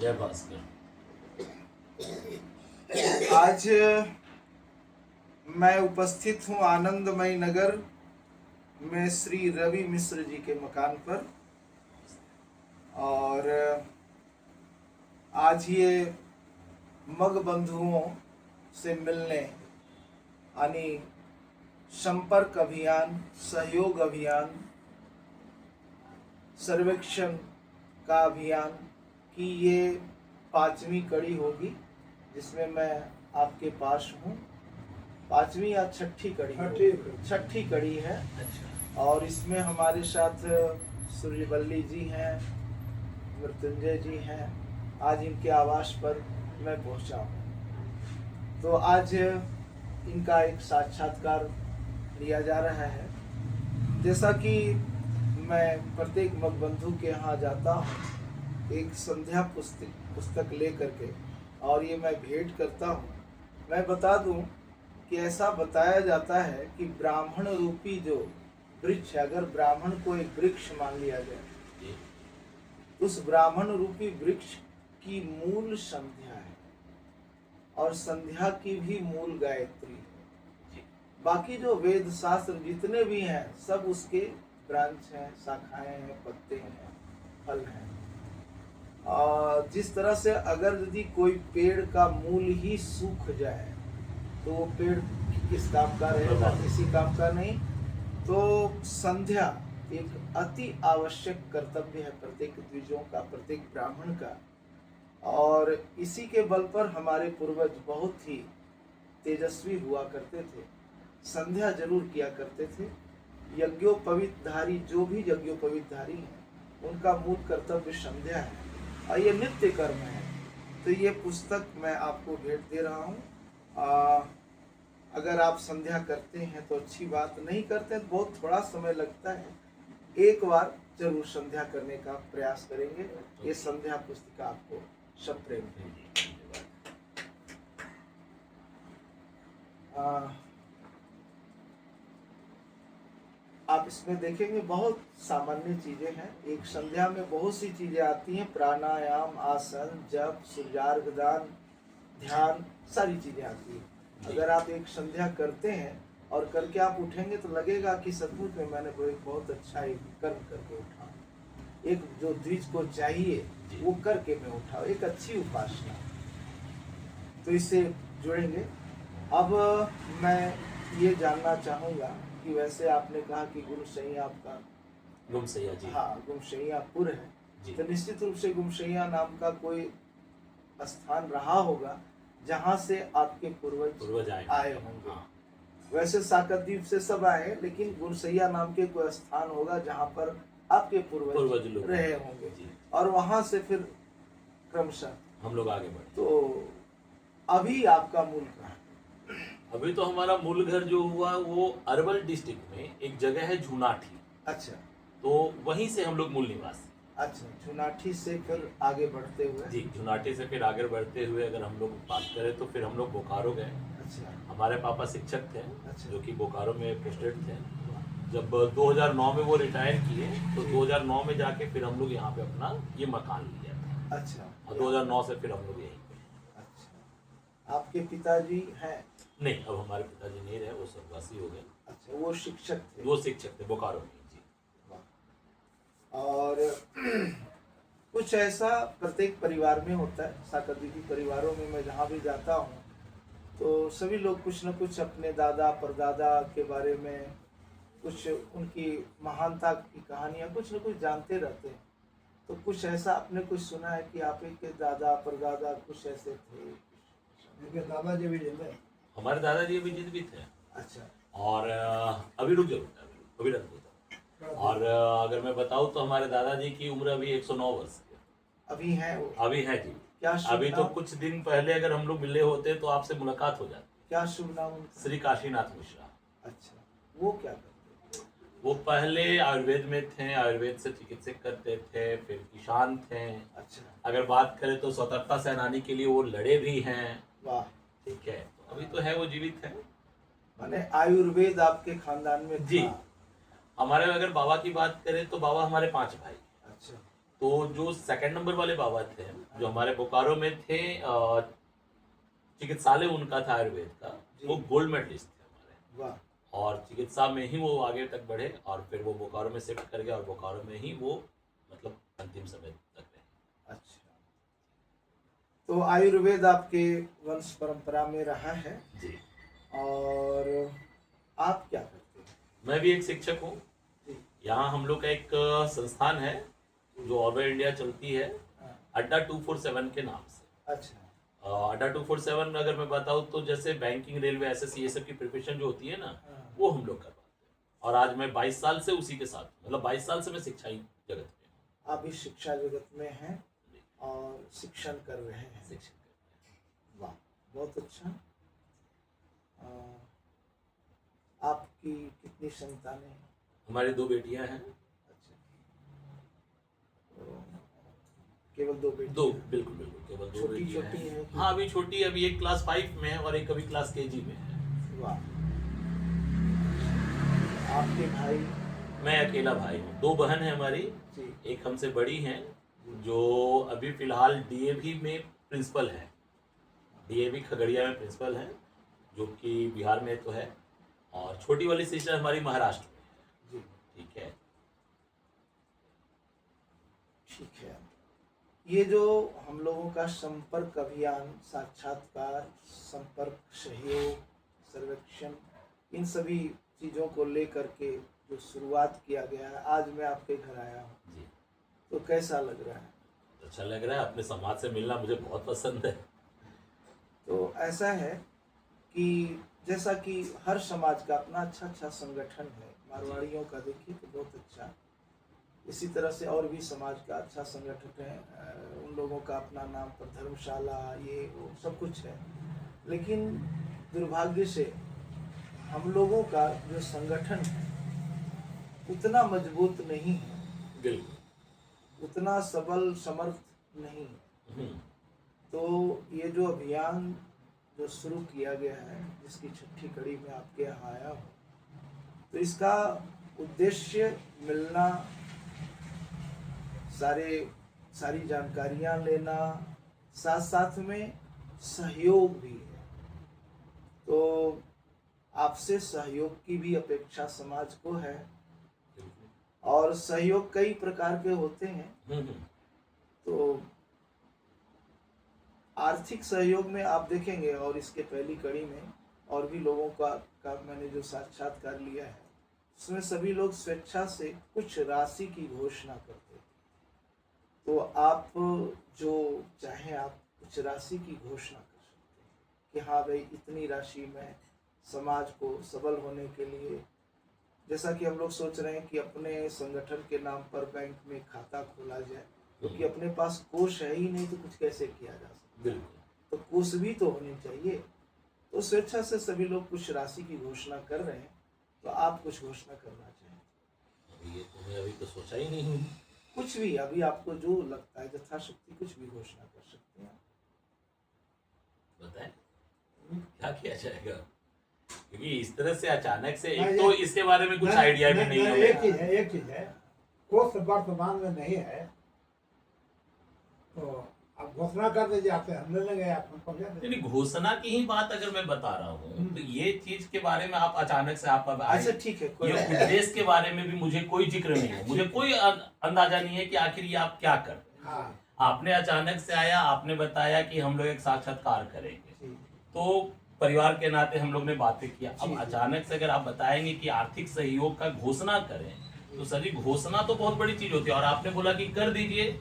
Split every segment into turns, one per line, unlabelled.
जय भास्कर।
आज मैं उपस्थित हूँ आनंदमय नगर में श्री रवि मिश्र जी के मकान पर, और आज ये मग बंधुओं से मिलने यानी संपर्क अभियान, सहयोग अभियान, सर्वेक्षण का अभियान की ये 5वीं कड़ी होगी, जिसमें मैं आपके पास हूँ। 5वीं या छठी कड़ी? छठी कड़ी है।
अच्छा।
और इसमें हमारे साथ सूर्यवल्ली जी हैं, मृत्युंजय जी हैं। आज इनके आवास पर मैं पहुंचा हूँ, तो आज इनका एक साक्षात्कार लिया जा रहा है। जैसा कि मैं प्रत्येक मगबंधु के यहाँ जाता हूँ एक संध्या पुस्तक लेकर के, और ये मैं भेंट करता हूँ। मैं बता दूँ कि ऐसा बताया जाता है कि ब्राह्मण रूपी जो वृक्ष है, अगर ब्राह्मण को एक वृक्ष मान लिया जाए, उस ब्राह्मण रूपी वृक्ष की मूल संध्या है, और संध्या की भी मूल गायत्री है। बाकी जो वेद शास्त्र जितने भी हैं सब उसके ब्रांच हैं, शाखाएं हैं, पत्ते हैं, फल हैं। और जिस तरह से अगर यदि कोई पेड़ का मूल ही सूख जाए तो वो पेड़ किस काम का रहेगा? किसी काम का नहीं। तो संध्या एक अति आवश्यक कर्तव्य है प्रत्येक द्विजों का, प्रत्येक ब्राह्मण का। और इसी के बल पर हमारे पूर्वज बहुत ही तेजस्वी हुआ करते थे, संध्या जरूर किया करते थे। यज्ञोपवीतधारी, जो भी यज्ञोपवीतधारी हैं, उनका मूल कर्तव्य संध्या है, और ये नित्य कर्म है। तो ये पुस्तक मैं आपको भेंट दे रहा हूँ। अगर आप संध्या करते हैं तो अच्छी बात, नहीं करते हैं तो बहुत थोड़ा समय लगता है। एक बार जरूर संध्या करने का प्रयास करेंगे। ये संध्या पुस्तिका आपको सब प्रेम देगी। आप इसमें देखेंगे बहुत सामान्य चीजें हैं। एक संध्या में बहुत सी चीजें आती हैं, प्राणायाम, आसन, जप, सूर्यार्घ दान, ध्यान, सारी चीजें आती हैं। अगर आप एक संध्या करते हैं और करके आप उठेंगे तो लगेगा कि सचमुच में मैंने एक बहुत अच्छा एक कर्म करके उठा, एक जो द्विज को चाहिए वो करके मैं उठा, एक अच्छी उपासना। तो इससे जुड़ेंगे। अब मैं ये जानना चाहूँगा कि वैसे आपने कहा कि गुमसैया आपका
गुमसैया जी।
हाँ, गुमसैयापुर है, तो निश्चित रूप से गुमसैया नाम का कोई स्थान रहा होगा जहाँ से आपके पूर्वज आए होंगे।
हाँ।
वैसे साकरद्वीप से सब आए, लेकिन गुमसैया नाम के कोई स्थान होगा जहाँ पर आपके पूर्वज रहे होंगे, और वहाँ से फिर क्रमशः
हम लोग आगे बढ़े।
तो अभी आपका मूल कहाँ?
अभी तो हमारा मूल घर जो हुआ वो अरवल डिस्ट्रिक्ट में एक जगह है झुनाठी।
अच्छा,
तो वहीं से हम लोग मूल निवासी।
अच्छा, झुनाठी से फिर आगे बढ़ते हुए?
जी, झुनाठी से फिर आगे बढ़ते हुए अगर हम लोग बात करें तो फिर हम लोग बोकारो गए।
अच्छा।
हमारे पापा शिक्षक थे।
अच्छा।
जो कि बोकारो में पोस्टेड थे। जब 2009 में वो रिटायर किए तो 2009 में जाके फिर हम लोग यहाँ पे अपना ये मकान लिया था।
अच्छा।
और 2009 से फिर हम लोग यहीं पे।
अच्छा, आपके पिताजी हैं?
नहीं, अब हमारे पिताजी नहीं रहे, वो स्वर्गवासी हो गए।
अच्छा, वो शिक्षक थे?
वो शिक्षक थे बोकारो में। जी।
और कुछ ऐसा प्रत्येक परिवार में होता है। साकरद्वीपी परिवारों में मैं जहाँ भी जाता हूँ तो सभी लोग कुछ न कुछ अपने दादा परदादा के बारे में, कुछ उनकी महानता की कहानियाँ कुछ न कुछ जानते रहते हैं। तो कुछ ऐसा आपने कुछ सुना है कि आप के दादा परदादा कुछ ऐसे थे? दादाजी भी जिंदा है?
हमारे दादाजी अभी जीवित थे।
अच्छा।
और अभी रुक जाओ, अभी रख दो। और अगर मैं बताऊं तो हमारे दादाजी की उम्र अभी 109 वर्ष है।
अभी है वो?
अभी है जी।
क्या
अभी तो कुछ दिन पहले अगर हम लोग मिले होते तो आपसे मुलाकात हो जाती।
क्या शुभ नाम उनका?
श्री काशीनाथ मिश्रा।
अच्छा, वो क्या करते?
वो पहले आयुर्वेद में थे, आयुर्वेद से चिकित्सक करते थे, फिर किसान थे।
अच्छा।
अगर बात करें तो स्वतंत्रता सेनानी के लिए वो लड़े भी हैं।
वाह।
ठीक है, तो अभी तो है वो जीवित है।
माने आयुर्वेद आपके खानदान में
जी।
था?
हमारे अगर बाबा की बात करें तो बाबा हमारे 5 भाई।
अच्छा।
तो जो सेकंड नंबर वाले बाबा थे, जो हमारे बोकारो में थे, चिकित्सालय उनका था आयुर्वेद का, वो गोल्ड मेडलिस्ट थे हमारे।
वाह।
और चिकित्सा में ही वो आगे तक बढ़े और फिर वो बोकारो में शिफ्ट कर गया और बोकारो में ही वो मतलब अंतिम समय तक रहे।
अच्छा, तो आयुर्वेद आपके वंश परंपरा में रहा है
जी।
और आप क्या करते हैं?
मैं भी एक शिक्षक हूँ।
जी।
यहाँ हम लोग का एक संस्थान है जो ऑल ओवर इंडिया चलती है,
हाँ।
अड्डा 247 के नाम से।
अच्छा।
अड्डा 247 अगर मैं बताऊँ तो जैसे बैंकिंग, रेलवे, एसएससी ये सब की प्रिपरेशन जो होती है ना,
हाँ।
वो हम लोग करवाते हैं। और आज मैं 22 साल से उसी के साथ, मतलब 22 साल से मैं शिक्षा जगत में हूँ।
आप इस शिक्षा जगत में हैं और शिक्षण कर रहे हैं।
शिक्षण कर रहे हैं।
वाह, बहुत अच्छा। आपकी कितनी संतानें हैं?
हमारी 2 बेटियां हैं।
अच्छा, तो केवल 2 बेटियां?
2, बिल्कुल बिल्कुल, केवल 2
छोटी
बेटियां
छोटी
हैं।
हैं?
हाँ, अभी छोटी, अभी एक क्लास 5 में है और एक अभी क्लास केजी में है।
वाह। आपके भाई?
मैं अकेला भाई हूँ। 2 बहन है हमारी।
जी।
एक हमसे बड़ी हैं जो अभी फिलहाल डीएवी में प्रिंसिपल है, डीएवी खगड़िया में प्रिंसिपल है, जो कि बिहार में तो है। और छोटी वाली सिस्टर हमारी महाराष्ट्र में है।
जी।
ठीक है।
ठीक है। ये जो हम लोगों का संपर्क अभियान, साक्षात्कार, संपर्क, सहयोग, सर्वेक्षण, इन सभी चीज़ों को लेकर के जो शुरुआत किया गया है, आज मैं आपके घर आया हूँ
जी,
तो कैसा लग रहा है?
अच्छा लग रहा है। अपने समाज से मिलना मुझे बहुत पसंद है।
तो ऐसा है कि जैसा कि हर समाज का अपना अच्छा अच्छा संगठन है, मारवाड़ियों का देखिए तो बहुत अच्छा, इसी तरह से और भी समाज का अच्छा संगठन है। उन लोगों का अपना नाम पर धर्मशाला, ये वो सब कुछ है। लेकिन दुर्भाग्य से हम लोगों का जो संगठन है उतना मजबूत नहीं है,
बिल्कुल।
उतना सबल समर्थ नहीं है। तो ये जो अभियान जो शुरू किया गया है, जिसकी 6ठी कड़ी में आपके यहाँ आया हूँ, तो इसका उद्देश्य मिलना, सारी जानकारियाँ लेना, साथ साथ में सहयोग भी है। तो आपसे सहयोग की भी अपेक्षा समाज को है और सहयोग कई प्रकार के होते हैं। तो आर्थिक सहयोग में आप देखेंगे, और इसके पहली कड़ी में और भी लोगों का मैंने जो साक्षात्कार लिया है, उसमें सभी लोग स्वेच्छा से कुछ राशि की घोषणा करते हैं। तो आप जो चाहें आप कुछ राशि की घोषणा कर सकते हैं कि हाँ भाई, इतनी राशि में समाज को सबल होने के लिए, जैसा कि हम लोग सोच रहे हैं कि अपने संगठन के नाम पर बैंक में खाता खोला जाए, क्योंकि अपने पास कोष है ही नहीं तो कुछ कैसे किया जा सकता है। तो कोष भी तो होनी चाहिए। तो स्वेच्छा से सभी लोग कुछ राशि की घोषणा कर रहे हैं। तो आप कुछ घोषणा करना चाहें?
अभी ये तो मैं अभी तो सोचा ही नहीं हूँ।
कुछ भी, अभी आपको जो लगता है यथाशक्ति कुछ भी घोषणा कर सकते हैं।
बताएं क्या किया जाएगा, क्योंकि इस तरह से अचानक से एक तो इसके बारे में कुछ आइडिया भी नहीं है।
एक चीज है, कोष वर्तमान में नहीं है तो आप घोषणा कर दीजिए, आपसे हम ले लेंगे, आप
नहीं, घोषणा की ही बात अगर मैं बता रहा हूँ तो ये चीज के बारे में आप अचानक से आप
अच्छा ठीक है,
ये उद्देश्य के बारे में भी मुझे कोई जिक्र नहीं है, मुझे कोई अंदाजा नहीं है कि आखिर ये आप क्या कर रहे हैं।
हाँ।
आपने अचानक से आया, आपने बताया कि हम लोग एक साक्षात्कार करेंगे, तो परिवार के नाते हम लोग ने बातें किया। अब अचानक से अगर आप बताएंगे कि आर्थिक सहयोग का घोषणा करें, तो सर जी घोषणा तो बहुत बड़ी चीज होती है, और आपने बोला कि कर दीजिए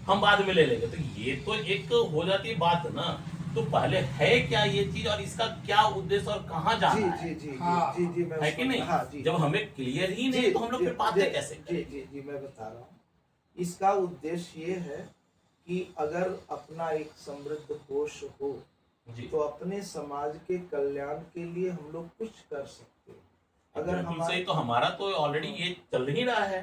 हम बाद में ले लेंगे, तो ये तो एक हो जाती है बात ना। तो पहले है क्या ये चीज और इसका क्या उद्देश्य और कहाँ जाना है?
जी, मैं
है कि नहीं?
हाँ जी,
जब हमें क्लियर ही नहीं तो हम लोग फिर बातें कैसे करें?
जी मैं बता रहा हूँ। इसका उद्देश्य ये है कि अगर अपना एक समृद्ध कोष हो तो अपने समाज के कल्याण के लिए हम लोग कुछ कर सकते हैं। अगर
हमारे तो हमारा तो ऑलरेडी ये चल ही रहा है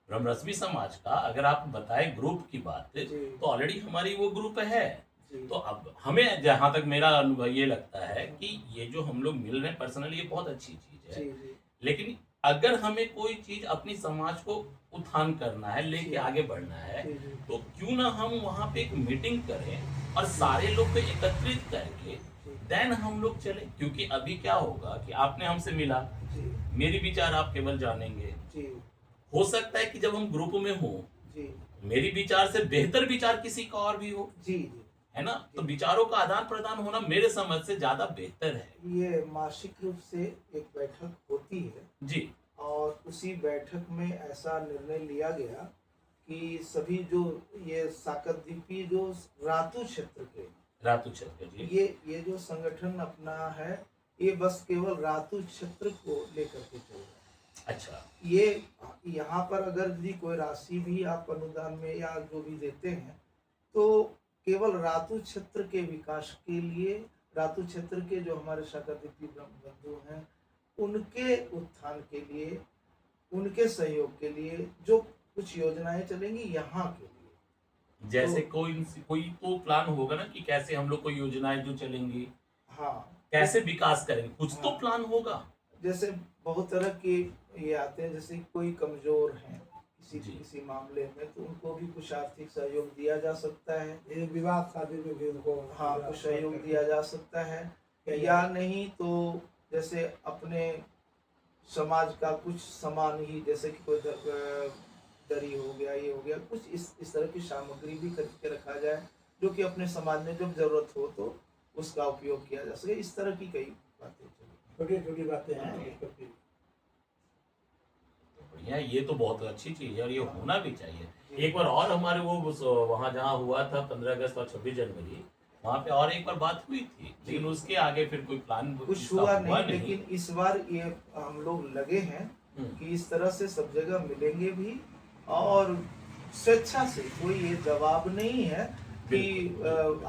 ब्रह्मरश्मि समाज का। अगर आप बताएं ग्रुप की बात, तो ऑलरेडी हमारी वो ग्रुप है। तो अब हमें जहां तक मेरा अनुभव ये लगता है कि ये जो हम लोग मिल रहे हैं पर्सनली, ये बहुत अच्छी चीज है। लेकिन अगर हमें कोई चीज अपनी समाज को उत्थान करना है, लेके आगे बढ़ना है,
जी, जी।
तो क्यों ना हम वहां पे एक मीटिंग करें और सारे लोग को एकत्रित करके देन हम लोग चले। क्योंकि अभी क्या होगा कि आपने हमसे मिला,
जी,
मेरी विचार आप केवल जानेंगे।
जी,
हो सकता है कि जब हम ग्रुप में हो,
जी,
मेरी विचार से बेहतर विचार किसी का और भी हो,
जी, जी।
है ना? तो विचारों का आदान प्रदान होना मेरे समझ से ज्यादा बेहतर है।
ये मासिक रूप से एक बैठक होती है
जी।
और उसी बैठक में ऐसा निर्णय लिया गया कि सभी जो ये साकरद्वीपी जो रातू क्षेत्र के
रातू चक्र जी।
ये जो संगठन अपना है, ये बस केवल रातू क्षेत्र को लेकर के चल रहा है।
अच्छा।
ये यहाँ पर अगर यदि कोई राशि भी आप अनुदान में या जो भी देते हैं, तो केवल रातू क्षेत्र के विकास के लिए, रातू क्षेत्र के जो हमारे साकरद्वीपी ब्रह्म बंधु हैं, उनके उत्थान के लिए, उनके सहयोग के लिए जो कुछ योजनाएं चलेंगी यहाँ के लिए।
जैसे
तो
कोई तो प्लान होगा ना कि कैसे हम लोग को योजनाएं जो चलेंगी,
हाँ,
कैसे विकास करेंगे, कुछ तो
हाँ।
प्लान होगा।
जैसे बहुत तरह के ये आते हैं, जैसे कोई कमजोर हैं
जी।
किसी मामले में, तो उनको भी कुछ आर्थिक सहयोग दिया जा सकता है।
ये विवाह शादी में भी उनको
हाँ, कुछ सहयोग दिया जा सकता है। या नहीं तो जैसे अपने समाज का कुछ सामान ही, जैसे कि कोई दरी हो गया, ये हो गया, कुछ इस तरह की सामग्री भी खरीद के रखा जाए, जो कि अपने समाज में जब जरूरत हो तो उसका उपयोग किया जा सके। इस तरह की कई बातें चली।
छोटी छोटी बातें हैं जिसको कि
बढ़िया, ये तो बहुत अच्छी चीज है और ये होना भी चाहिए। एक बार और हमारे वो वहाँ जहाँ हुआ था 15 अगस्त और 26 जनवरी, वहाँ पे और एक बार बात हुई थी, लेकिन उसके आगे फिर कोई प्लान
कुछ
इसका
हुआ नहीं, लेकिन इस बार ये हम लोग लगे हैं कि इस तरह से सब जगह मिलेंगे भी, और स्वेच्छा से। कोई ये जवाब नहीं है कि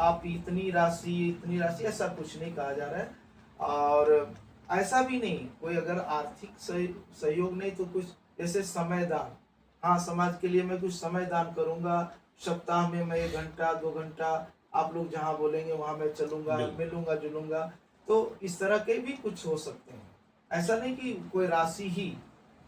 आप इतनी राशि, ऐसा कुछ नहीं कहा जा रहा है। और ऐसा भी नहीं, कोई अगर आर्थिक सहयोग नहीं तो कुछ जैसे समय दान, हाँ, समाज के लिए मैं कुछ समय दान करूंगा, सप्ताह में मैं 1 घंटा 2 घंटा आप लोग जहाँ बोलेंगे वहां मैं चलूंगा, मिलूंगा जुलूंगा, तो इस तरह के भी कुछ हो सकते हैं। ऐसा नहीं कि कोई राशि ही,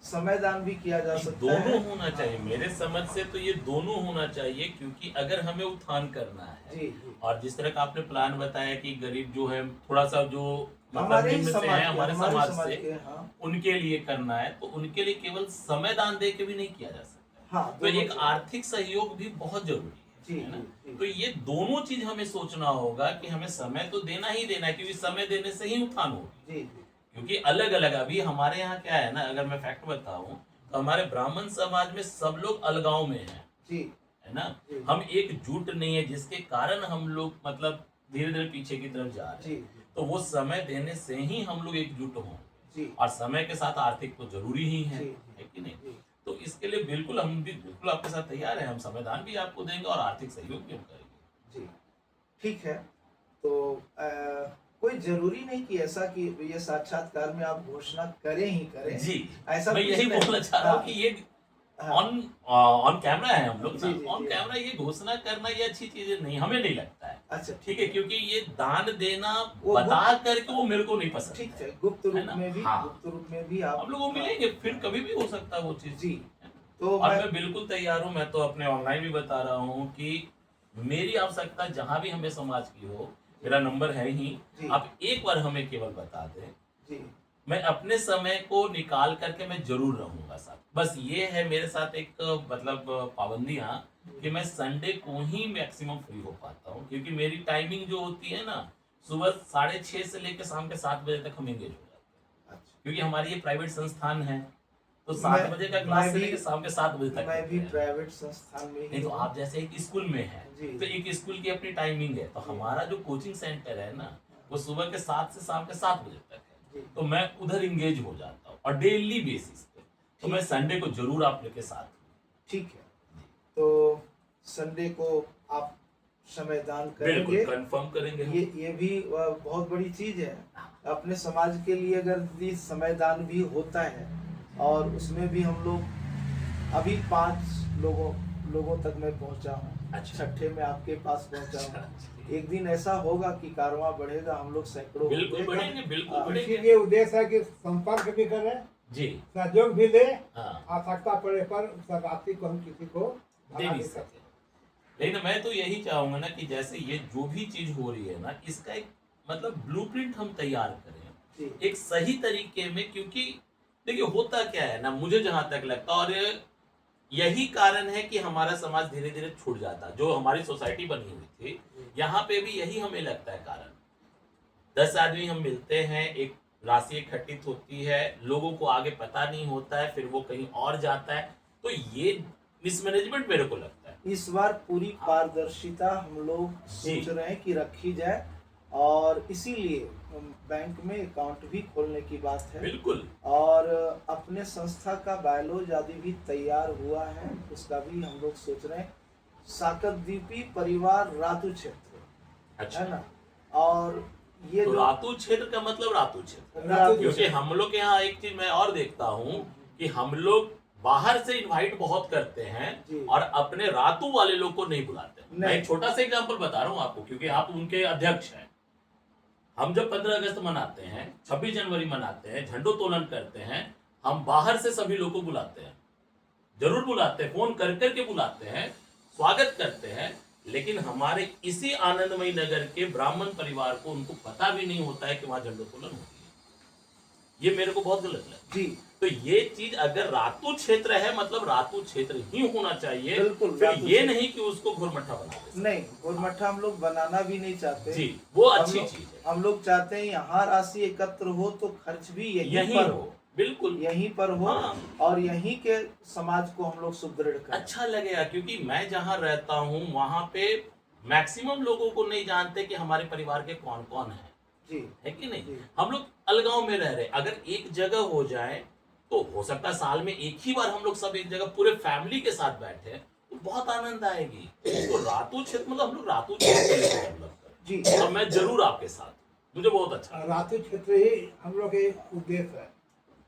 समय दान भी किया जा सकता है।
दोनों होना चाहिए मेरे समझ से, तो ये दोनों होना चाहिए। क्योंकि अगर हमें उत्थान करना है,
जी, जी।
और जिस तरह का आपने प्लान बताया कि गरीब जो है थोड़ा सा जो मतलब
हमारे ही
निम्न से
समाज
है,
के,
हमारे
हमारे
समाज
समाज
से,
के, हाँ,
उनके लिए करना है, तो उनके लिए केवल समय दान दे के भी नहीं किया जा सकता।
हाँ,
तो
दोनों
एक
चीज़।
आर्थिक सहयोग भी बहुत जरूरी
जी,
है ना?
जी, जी।
तो ये दोनों चीज हमें सोचना होगा कि हमें समय तो देना ही देना है, क्योंकि समय देने से ही उत्थान होगी।
जी, जी,
क्योंकि अलग अलग अभी हमारे यहाँ क्या है ना, अगर मैं फैक्ट बताऊं तो हमारे ब्राह्मण समाज में सब लोग अलगाव में हैं,
जी,
है ना?
जी।
हम एकजुट नहीं है, जिसके कारण हम लोग मतलब धीरे धीरे पीछे की तरफ जा रहे
जी,
हैं। तो वो समय देने से ही हम लोग एकजुट हों,
जी,
और समय के साथ आर्थिक तो जरूरी ही है
जी,
कि नहीं?
जी,
तो इसके लिए बिल्कुल हम भी बिल्कुल आपके साथ तैयार हैं। हम संविधान भी आपको देंगे और आर्थिक सहयोग भी हम करेंगे।
जी। ठीक है। तो कोई जरूरी नहीं कि ऐसा कि ये साक्षात्कार में आप घोषणा करें ही करें।
जी,
ऐसा
मैं
कुछ
यही
नहीं।
बोलना चाह रहा हूँ
हाँ,
कि ये
हाँ,
ऑन कैमरा है हम लोग
जी, जी,
ना, ऑन
जी।
कैमरा ये घोषणा करना ये अच्छी चीज नहीं, हमें नहीं लगता है।
अच्छा,
ठीक है, क्योंकि ये दान देना
वो
बता करके वो मेरे को नहीं पसंद
ठीक
है।
है, गुप्त
है
रूप
ना?
में भी,
हाँ।
गुप्त रूप में भी आप
हम लोग वो मिलेंगे, फिर कभी भी हो सकता है वो चीज।
जी।
है ना?
तो
और मैं बिल्कुल तैयार हूँ। मैं तो अपने ऑनलाइन भी बता रहा हूँ कि मेरी आवश्यकता जहां भी हमें समाज की हो, मेरा नंबर है ही,
जी।
आप एक बार हमें केवल बता दें,
जी,
मैं अपने समय को निकाल करके मैं जरूर रहूंगा साथ। बस ये है मेरे साथ एक मतलब पाबंदियां कि मैं संडे को ही मैक्सिमम फ्री हो पाता हूँ, क्योंकि मेरी टाइमिंग जो होती है ना, सुबह 6:30 से लेकर शाम के 7 बजे तक हम एंगेज हो जाते हैं।
अच्छा।
क्योंकि हमारी ये प्राइवेट संस्थान है, तो 7 बजे का क्लास से लेकर शाम के 7 बजे तक
मैं भी
होते हैं।
प्राइवेट संस्थान में ही
नहीं तो
हूँ।
आप जैसे एक स्कूल में है,
जी।
तो एक स्कूल की अपनी टाइमिंग है, तो
जी।
हमारा जो कोचिंग सेंटर है ना, वो सुबह के 7 से शाम के 7 बजे तक है।
जी।
तो मैं उधर इंगेज हो जाता हूँ और डेली बेसिस पे। तो मैं संडे को जरूर आप लोग के साथ हूँ।
ठीक है। तो संडे को आप समय दान
बिल्कुल
करेंगे।
कंफर्म करेंगे हम।
ये भी बहुत बड़ी चीज है। अपने समाज के लिए अगर यदि समय दान भी होता है, और उसमें भी हम लोग अभी 5 लोगों तक मैं पहुंचा हूँ।
अच्छा।
6ठे में आपके पास पहुंचा हूँ।
अच्छा।
एक दिन ऐसा होगा कि कारवां बढ़ेगा, हम लोग सैकड़ों
बिल्कुल
होंगे।
बढ़ेंगे, बिल्कुल
हाँ,
बढ़ेंगे।
इसीलिए उद्देश्य है कि संपर्क भी करें
जी
सहयोग भी दे,
हाँ
आवश्यकता पड़े पर उस राशि को हम किसी को
दे
भगा
नहीं
नहीं
सकते। लेकिन मैं तो यही चाहूंगा ना कि जैसे ये जो भी चीज हो रही है ना, इसका एक मतलब ब्लूप्रिंट हम तैयार करें
जी
एक सही तरीके में, क्योंकि देखिए होता क्या है ना, मुझे जहां तक लगता है, और यही कारण है कि हमारा समाज धीरे धीरे छूट जाता, जो हमारी सोसाइटी बनी हुई थी यहाँ पे भी यही हमें लगता है कारण। 10 आदमी हम मिलते हैं, एक राशि इकट्ठित होती है, लोगों को आगे पता नहीं होता है, फिर वो कहीं और जाता है, तो ये मिसमैनेजमेंट मेरे को लगता है।
इस बार पूरी पारदर्शिता हम लोग
जी।
सोच रहे हैं कि रखी जाए, और इसीलिए बैंक में अकाउंट भी खोलने की बात है।
बिल्कुल।
और अपने संस्था का बायोलॉज आदि भी तैयार हुआ है, उसका भी हम लोग सोच रहे हैं। साकरद्वीपी परिवार रातू क्षेत्र,
अच्छा
है ना। और ये
तो
जो
रातू क्षेत्र का मतलब रातू क्षेत्र,
रातू
क्योंकि
क्षेत्र,
हम लोग के यहाँ एक चीज मैं और देखता हूँ कि हम लोग बाहर से इनवाइट बहुत करते हैं
जी।
और अपने रातू वाले लोग को नहीं बुलाते। मैं
नहीं।
एक छोटा सा एग्जांपल बता रहा हूँ आपको, क्योंकि आप उनके अध्यक्ष हैं। हम जब 15 अगस्त मनाते हैं, 26 जनवरी मनाते हैं, झंडोत्तोलन करते हैं, हम बाहर से सभी लोग को बुलाते हैं, जरूर बुलाते हैं, फोन कर करके बुलाते हैं, स्वागत करते हैं, लेकिन हमारे इसी आनंदमयी नगर के ब्राह्मण परिवार को उनको पता भी नहीं होता है कि वहां झंडोत्तोलन होती है। ये मेरे को बहुत गलत लगता है।
जी
तो ये चीज अगर रातू क्षेत्र है, मतलब रातू क्षेत्र ही होना चाहिए।
बिल्कुल,
फिर
रातू
ये
क्षेत्र।
नहीं कि उसको घुरमट्ठा बना दे।
नहीं, गोलमट्ठा हम लोग बनाना भी नहीं चाहते।
जी, वो
हम
अच्छी
लोग-
चीज है।
हम लोग चाहते हैं यहाँ राशि एकत्र हो तो खर्च भी
यहीं
पर
हो, बिल्कुल
यहीं पर हो,
हाँ।
और यहीं के समाज को हम लोग सुदृढ़ करें।
अच्छा लगेगा, क्योंकि मैं जहाँ रहता हूँ वहां पे मैक्सिमम लोगों को नहीं जानते कि हमारे परिवार के कौन कौन है
जी
कि नहीं।
जी।
हम लोग अलगाव में रह रहे, अगर एक जगह हो जाए तो हो सकता है साल में एक ही बार हम लोग सब एक जगह पूरे फैमिली के साथ बैठे तो बहुत आनंद आएगी। तो रातू क्षेत्र मतलब हम लोग रातू क्षेत्र को लेकर डेवलप
जी।
करें, और मैं जरूर आपके साथ, मुझे बहुत अच्छा लगा।
रातू क्षेत्र ही हम लोग के उद्देश्य है।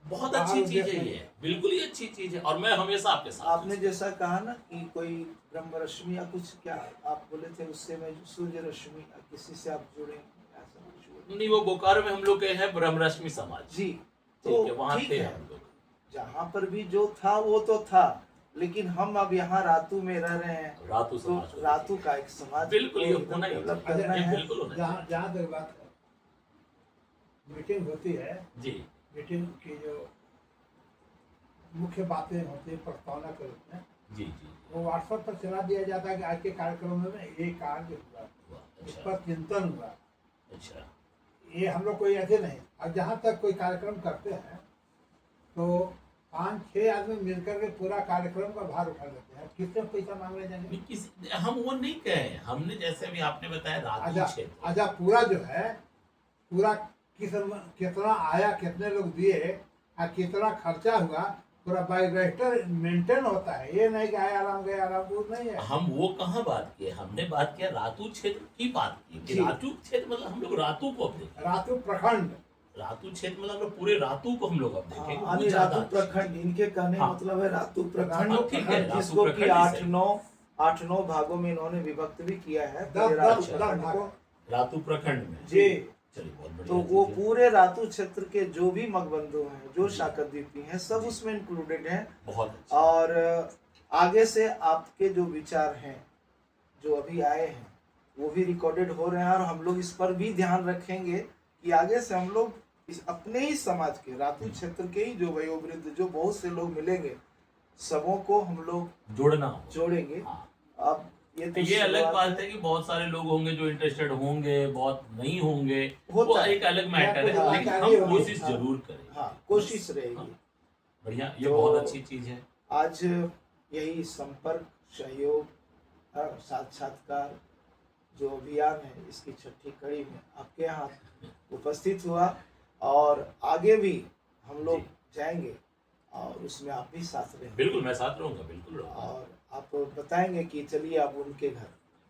बहुत
बाहर
अच्छी चीज
उद्देश्य
है
नहीं।
ये, बिल्कुल ही अच्छी चीज है, और मैं हमेशा आपके साथ
आपने जैसा कहा ना कि कोई ब्रह्म रश्मि या कुछ, क्या आप बोले थे, उससे मैं सूर्य रश्मि या किसी से आप जुड़े, ऐसा कुछ बोले?
नहीं, वो बोकारो में हम लोग के हैं ब्रह्मरश्मि समाज।
जी।
ठीक है,
तो
वहां
ठीक
थे
है,
हम लोग।
जहाँ पर भी जो था वो तो था, लेकिन हम अब यहाँ रातू में रह रहे हैं,
रातू
तो
समाज को
रातू का एक समाज
बिल्कुल ये
को एकदम
होना ही
डेवलप
चाहिए।
करना
ये
है।
बिल्कुल होना
जहाँ जहाँ तक बात है, मीटिंग होती है,
जी
मीटिंग की जो मुख्य बातें होती है प्रस्तावना के रूप में,
जी जी।
वो व्हाट्सएप पर चला दिया जाता है कि आज के कार्यक्रम में ये कार्य हुआ, इस
अच्छा
पर चिंतन हुआ।
अच्छा।
ये हम लोग कोई ऐसे नहीं, और जहाँ तक कोई कार्यक्रम करते हैं तो 5-6 आदमी मिलकर के पूरा कार्यक्रम का भार उठा लेते हैं। किससे पैसा मांगने जाएंगे?
नहीं, किसी हम वो नहीं कहे, हमने जैसे अभी आपने बताया रातू
अच्छा
क्षेत्र।
अच्छा, पूरा जो है, पूरा कितना आया, कितने लोग दिए और कितना खर्चा हुआ, पूरा बाई रजिस्टर मेंटेन होता है। ये नहीं कि आया आराम गया आराम, दूर नहीं है।
हम वो कहाँ बात किए, हमने बात किया रातू क्षेत्र की बात की कि
जी।
रातू क्षेत्र मतलब हम लोग रातू को अब देखें।
रातू प्रखंड,
रातू क्षेत्र मतलब हम लोग पूरे रातू को हम लोग अब देखेंगे। वो
यानी
ज्यादा
रातू
अच्छा है।
प्रखंड, इनके कहने
हाँ।
मतलब है रातू प्रखंड,
हाँ,
ठीक है, रातू
जिसको कि
प्रखंड ही सही।
8-9 भागों में इन्होंने विभक्त भी किया है
10
पूरे रातू
10
प्रखंड
भाग।
को।
रातू प्रखंड में
जी।
चलिए, बहुत बढ़िया
तो वो
चीज़ है।
पूरे रातू क्षेत्र के जो भी मगबंधु हैं, जो शाकरद्वीपी हैं, सब उसमें इंक्लूडेड हैं।
बहुत अच्छा।
और आगे से आपके जो विचार हैं, जो अभी आए हैं, वो भी रिकॉर्डेड हो रहे हैं, और हम लोग इस पर भी ध्यान रखेंगे कि आगे से हम लोग इस अपने ही समाज के, रातू क्षेत्र के ही जो वयोवृद्ध, जो बहुत से लोग मिलेंगे, सबों को हम लोग
जोड़ना हो।
जोड़ेंगे।
हाँ।
अब ये तो
ये अलग
शुरुआत
बात है कि बहुत सारे लोग होंगे जो इंटरेस्टेड होंगे, बहुत नहीं होंगे,
होता
वो
है।
एक अलग मैटर
कुछ
है, लेकिन
जानकारी
हम
होगी।
कोशिश
हाँ।
जरूर करेंगे।
हाँ, कोशिश रहेगी।
हाँ, बढ़िया, ये
तो
बहुत अच्छी चीज है।
आज यही संपर्क, सहयोग, साक्षात्कार जो अभियान है, इसकी 6ठी कड़ी में आपके यहाँ उपस्थित हुआ, और आगे भी हम लोग जाएंगे, और उसमें आप भी साथ रहेंगे।
बिल्कुल मैं साथ रहूंगा, बिल्कुल रहूंगा।
और आप बताएंगे कि चलिए आप उनके घर।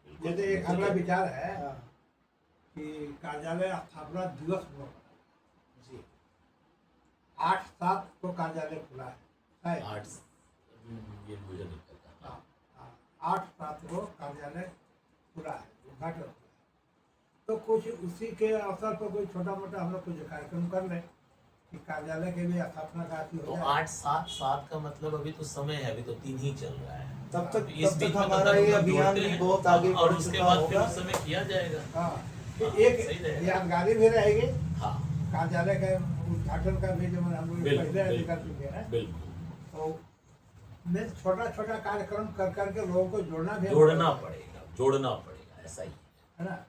बिल्कुल।
जैसे एक अगला विचार है
हाँ
कि कार्यालय स्थापना दिवस हुआ,
जी।
8-7 को कार्यालय खुला है, शायद।
8 ये मुझे नहीं पता।
हाँ, हाँ, 8-7 को कार्यालय खुला है, उद्घाटन हुआ है। तो कुछ उसी के अवसर पर कोई छोटा मोटा हम लोग कुछ कार्यक्रम कर लें, कि कार्यालय के भी स्थापना का अति
तो
हो जाए।
8-7 का मतलब अभी तो समय है, अभी तो 3 ही चल रहा है।
तब तक
इस बीच में तो
हमारा ये
धर्म
अभियान
जोड़ते
भी
हैं,
बहुत आगे
और
बढ़
उसके
चुका
बाद फिर
होगा।
उस समय किया जाएगा।
हाँ,
हाँ,
एक
सही रहेगा।
यादगारी भी रहेगी
हाँ
कार्यालय का उद्घाटन का भी, जो हम लोग
बिल्कुल
पहले
बिल्कुल
कर चुके हैं।
बिल्कुल
तो मैं छोटा छोटा कार्यक्रम कर करके लोगों को जोड़ना भी
जोड़ना पड़ेगा, ऐसा ही
है ना।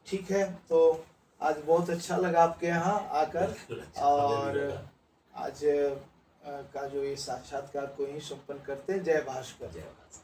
ठीक है, तो आज बहुत अच्छा लगा आपके यहाँ आकर,
बिल्कुल अच्छा,
और
हमें भी लगा।
आज का जो ये साक्षात्कार को ही संपन्न करते हैं। जय भास्कर।
जय भास्कर।